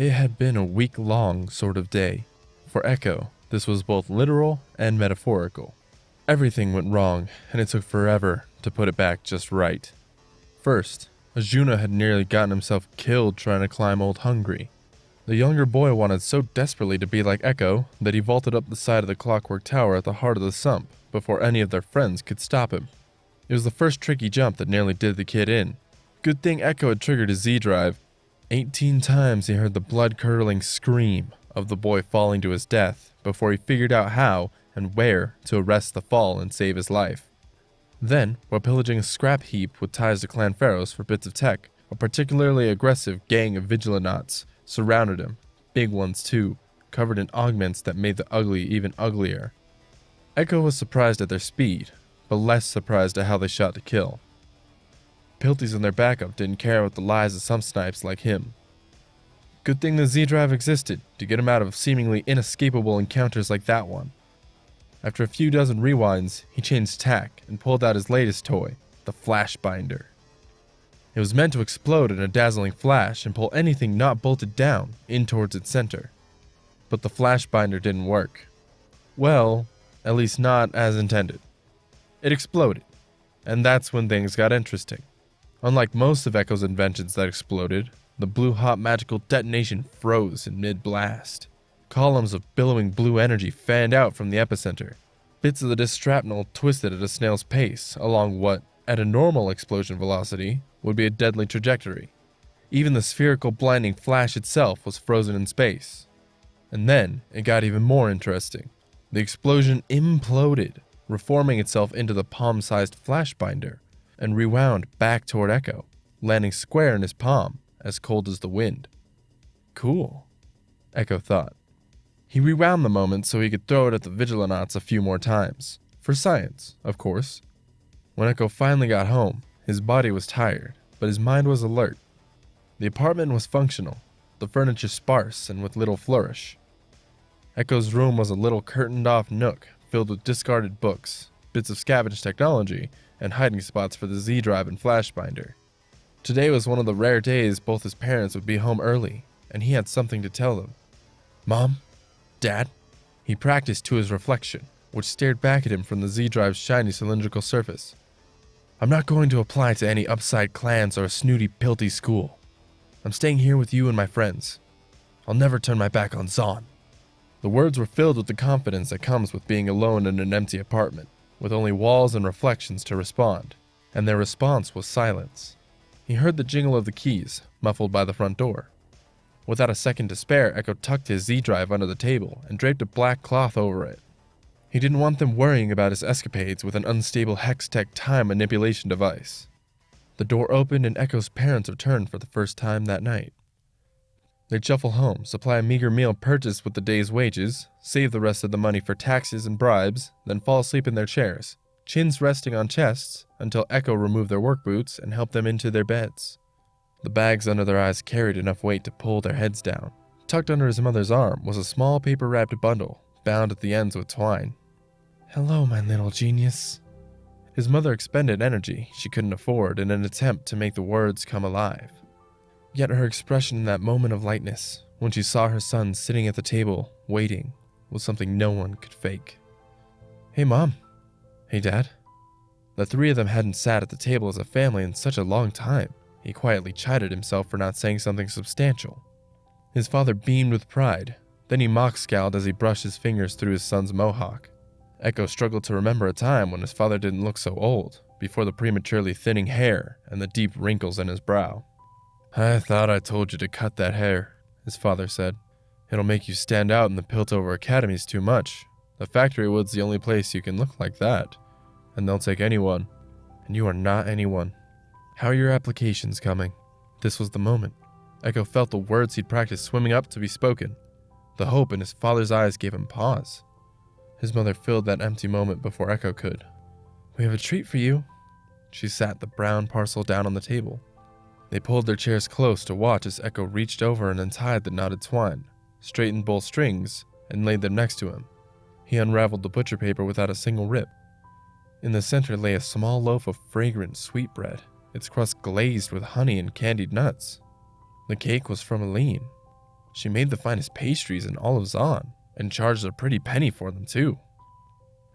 It had been a week-long sort of day. For Ekko, this was both literal and metaphorical. Everything went wrong, and it took forever to put it back just right. First, Arjuna had nearly gotten himself killed trying to climb Old Hungry. The younger boy wanted so desperately to be like Ekko that he vaulted up the side of the clockwork tower at the heart of the sump before any of their friends could stop him. It was the first tricky jump that nearly did the kid in. Good thing Ekko had triggered his Z-drive. 18 times he heard the blood-curdling scream of the boy falling to his death before he figured out how and where to arrest the fall and save his life. Then, while pillaging a scrap heap with ties to Clan Pharos for bits of tech, a particularly aggressive gang of Vigilonauts surrounded him, big ones too, covered in augments that made the ugly even uglier. Ekko was surprised at their speed, but less surprised at how they shot to kill. Pilties in their backup didn't care about the lies of some snipes like him. Good thing the Z-Drive existed to get him out of seemingly inescapable encounters like that one. After a few dozen rewinds, he changed tack and pulled out his latest toy, the Flash Binder. It was meant to explode in a dazzling flash and pull anything not bolted down in towards its center. But the Flash Binder didn't work. Well, at least not as intended. It exploded, and that's when things got interesting. Unlike most of Ekko's inventions that exploded, the blue-hot magical detonation froze in mid-blast. Columns of billowing blue energy fanned out from the epicenter. Bits of the disc shrapnel twisted at a snail's pace along what, at a normal explosion velocity, would be a deadly trajectory. Even the spherical blinding flash itself was frozen in space. And then, it got even more interesting. The explosion imploded, reforming itself into the palm-sized flash binder, and rewound back toward Ekko, landing square in his palm, as cold as the wind. Cool, Ekko thought. He rewound the moment so he could throw it at the Vigilonauts a few more times. For science, of course. When Ekko finally got home, his body was tired, but his mind was alert. The apartment was functional, the furniture sparse and with little flourish. Ekko's room was a little curtained-off nook filled with discarded books, bits of scavenged technology, and hiding spots for the Z-Drive and Flash Binder. Today was one of the rare days both his parents would be home early, and he had something to tell them. Mom? Dad? He practiced to his reflection, which stared back at him from the Z-Drive's shiny cylindrical surface. I'm not going to apply to any upside clans or a snooty pilty school. I'm staying here with you and my friends. I'll never turn my back on Zon. The words were filled with the confidence that comes with being alone in an empty apartment, with only walls and reflections to respond, and their response was silence. He heard the jingle of the keys, muffled by the front door. Without a second to spare, Ekko tucked his Z-Drive under the table and draped a black cloth over it. He didn't want them worrying about his escapades with an unstable hex-tech time manipulation device. The door opened and Ekko's parents returned for the first time that night. They'd shuffle home, supply a meager meal purchased with the day's wages, save the rest of the money for taxes and bribes, then fall asleep in their chairs, chins resting on chests, until Ekko removed their work boots and helped them into their beds. The bags under their eyes carried enough weight to pull their heads down. Tucked under his mother's arm was a small paper-wrapped bundle, bound at the ends with twine. Hello, my little genius. His mother expended energy she couldn't afford in an attempt to make the words come alive. Yet her expression in that moment of lightness, when she saw her son sitting at the table, waiting, was something no one could fake. Hey, Mom. Hey, Dad. The three of them hadn't sat at the table as a family in such a long time. He quietly chided himself for not saying something substantial. His father beamed with pride, then he mock-scowled as he brushed his fingers through his son's mohawk. Ekko struggled to remember a time when his father didn't look so old, before the prematurely thinning hair and the deep wrinkles in his brow. I thought I told you to cut that hair, his father said. It'll make you stand out in the Piltover academies too much. The factory wood's the only place you can look like that, and they'll take anyone, and you are not anyone. How are your applications coming? This was the moment. Ekko felt the words he'd practiced swimming up to be spoken. The hope in his father's eyes gave him pause. His mother filled that empty moment before Ekko could. We have a treat for you. She sat the brown parcel down on the table. They pulled their chairs close to watch as Ekko reached over and untied the knotted twine, straightened both strings, and laid them next to him. He unraveled the butcher paper without a single rip. In the center lay a small loaf of fragrant sweetbread, its crust glazed with honey and candied nuts. The cake was from Aline. She made the finest pastries in all of Zon, and charged a pretty penny for them too.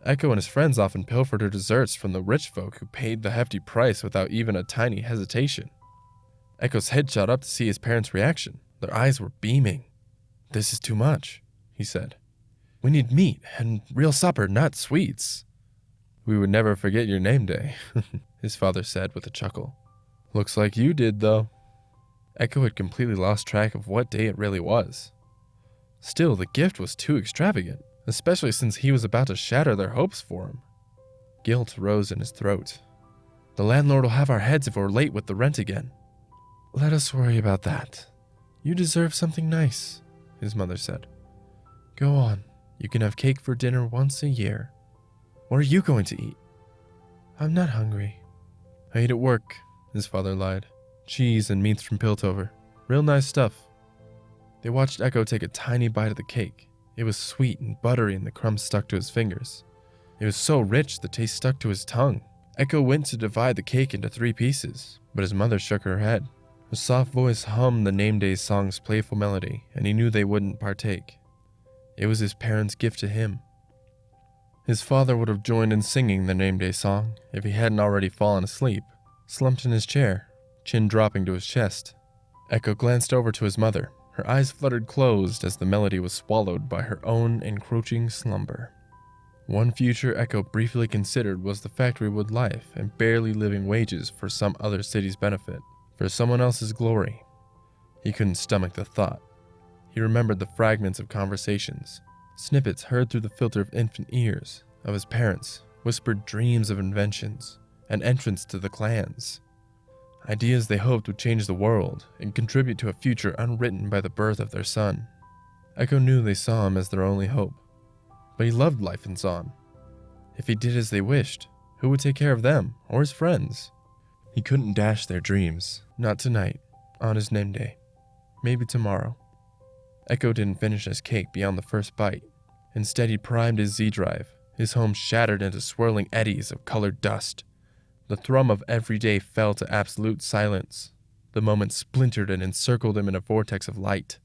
Ekko and his friends often pilfered her desserts from the rich folk who paid the hefty price without even a tiny hesitation. Ekko's head shot up to see his parents' reaction. Their eyes were beaming. "This is too much," he said. "We need meat and real supper, not sweets." "We would never forget your name day," his father said with a chuckle. "Looks like you did, though." Ekko had completely lost track of what day it really was. Still, the gift was too extravagant, especially since he was about to shatter their hopes for him. Guilt rose in his throat. "The landlord will have our heads if we're late with the rent again." "Let us worry about that. You deserve something nice," his mother said. "Go on, you can have cake for dinner once a year. What are you going to eat?" "I'm not hungry." "I ate at work," his father lied. "Cheese and meats from Piltover. Real nice stuff." They watched Ekko take a tiny bite of the cake. It was sweet and buttery and the crumbs stuck to his fingers. It was so rich the taste stuck to his tongue. Ekko went to divide the cake into 3 pieces, but his mother shook her head. Her soft voice hummed the name day song's playful melody, and he knew they wouldn't partake. It was his parents' gift to him. His father would have joined in singing the name day song if he hadn't already fallen asleep, slumped in his chair, chin dropping to his chest. Ekko glanced over to his mother. Her eyes fluttered closed as the melody was swallowed by her own encroaching slumber. One future Ekko briefly considered was the factory-wood life and barely living wages for some other city's benefit, for someone else's glory. He couldn't stomach the thought. He remembered the fragments of conversations, snippets heard through the filter of infant ears, of his parents, whispered dreams of inventions, and entrance to the clans. Ideas they hoped would change the world and contribute to a future unwritten by the birth of their son. Ekko knew they saw him as their only hope, but he loved life in Zon. If he did as they wished, who would take care of them or his friends? He couldn't dash their dreams, not tonight, on his name day. Maybe tomorrow. Ekko didn't finish his cake beyond the first bite. Instead, he primed his Z-drive, his home shattered into swirling eddies of colored dust. The thrum of every day fell to absolute silence. The moment splintered and encircled him in a vortex of light.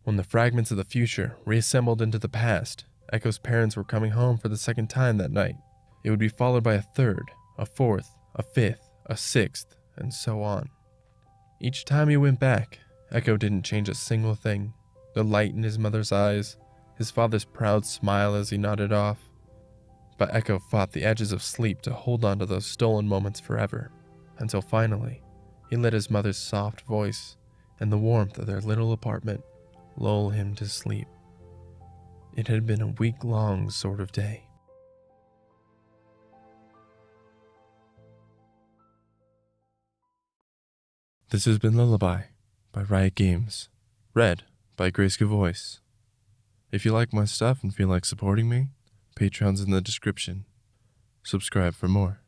When the fragments of the future reassembled into the past, Ekko's parents were coming home for the second time that night. It would be followed by a third, a fourth, a fifth, a sixth, and so on. Each time he went back, Ekko didn't change a single thing. The light in his mother's eyes, his father's proud smile as he nodded off. But Ekko fought the edges of sleep to hold on to those stolen moments forever, until finally, he let his mother's soft voice and the warmth of their little apartment lull him to sleep. It had been a week-long sort of day. This has been Lullaby by Riot Games, read by Grayska Voice. If you like my stuff and feel like supporting me, Patreon's in the description. Subscribe for more.